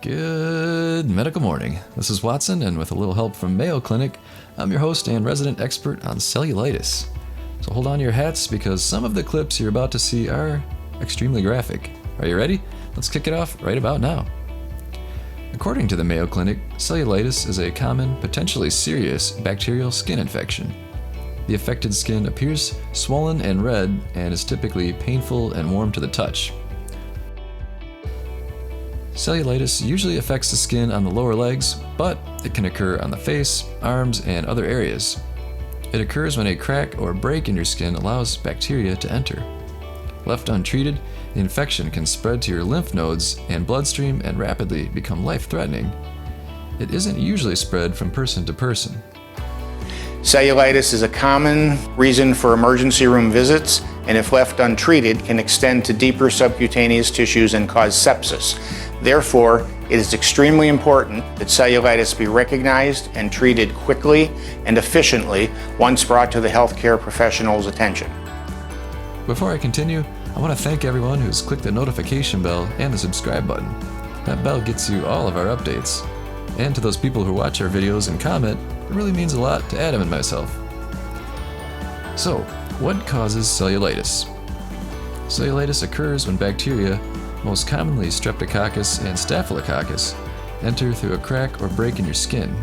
Good medical morning. This is Watson, and with a little help from Mayo Clinic, I'm your host and resident expert on cellulitis. So hold on to your hats because some of the clips you're about to see are extremely graphic. Are you ready? Let's kick it off right about now. According to the Mayo Clinic, cellulitis is a common, potentially serious bacterial skin infection. The affected skin appears swollen and red and is typically painful and warm to the touch. Cellulitis usually affects the skin on the lower legs, but it can occur on the face, arms, and other areas. It occurs when a crack or break in your skin allows bacteria to enter. Left untreated, the infection can spread to your lymph nodes and bloodstream and rapidly become life-threatening. It isn't usually spread from person to person. Cellulitis is a common reason for emergency room visits, and if left untreated, can extend to deeper subcutaneous tissues and cause sepsis. Therefore, it is extremely important that cellulitis be recognized and treated quickly and efficiently once brought to the healthcare professional's attention. Before I continue, I want to thank everyone who's clicked the notification bell and the subscribe button. That bell gets you all of our updates. And to those people who watch our videos and comment, it really means a lot to Adam and myself. So, what causes cellulitis? Cellulitis occurs when bacteria, most commonly Streptococcus and Staphylococcus, enter through a crack or break in your skin.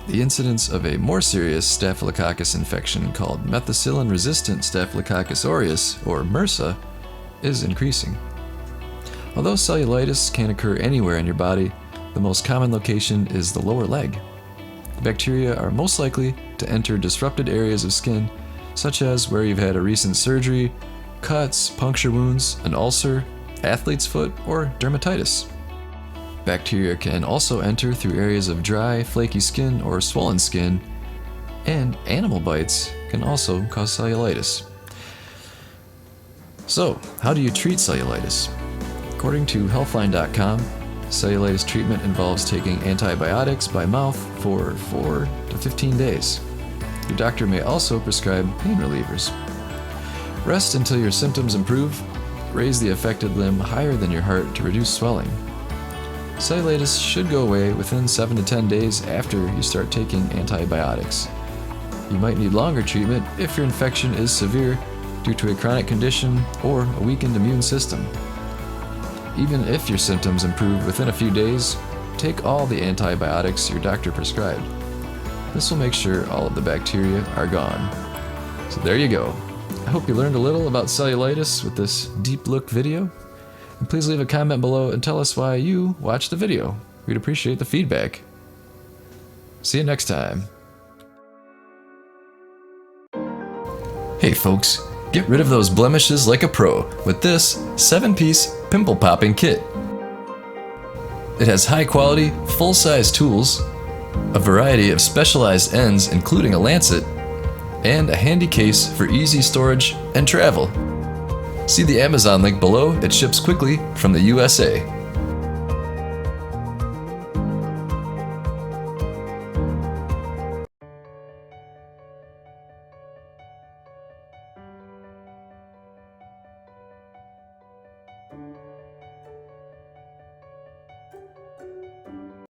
The incidence of a more serious Staphylococcus infection called methicillin-resistant Staphylococcus aureus, or MRSA, is increasing. Although cellulitis can occur anywhere in your body, the most common location is the lower leg. Bacteria are most likely to enter disrupted areas of skin, such as where you've had a recent surgery, cuts, puncture wounds, an ulcer, athlete's foot, or dermatitis. Bacteria can also enter through areas of dry, flaky skin or swollen skin, and animal bites can also cause cellulitis. So, how do you treat cellulitis? According to Healthline.com, cellulitis treatment involves taking antibiotics by mouth for 4 to 15 days. Your doctor may also prescribe pain relievers. Rest until your symptoms improve. Raise the affected limb higher than your heart to reduce swelling. Cellulitis should go away within 7 to 10 days after you start taking antibiotics. You might need longer treatment if your infection is severe due to a chronic condition or a weakened immune system. Even if your symptoms improve within a few days, take all the antibiotics your doctor prescribed. This will make sure all of the bacteria are gone. So there you go. I hope you learned a little about cellulitis with this deep look video. And please leave a comment below and tell us why you watched the video. We'd appreciate the feedback. See you next time. Hey folks, get rid of those blemishes like a pro with this 7-piece pimple popping kit. It has high quality, full-size tools, a variety of specialized ends including a lancet, and a handy case for easy storage and travel. See the Amazon link below, it ships quickly from the USA.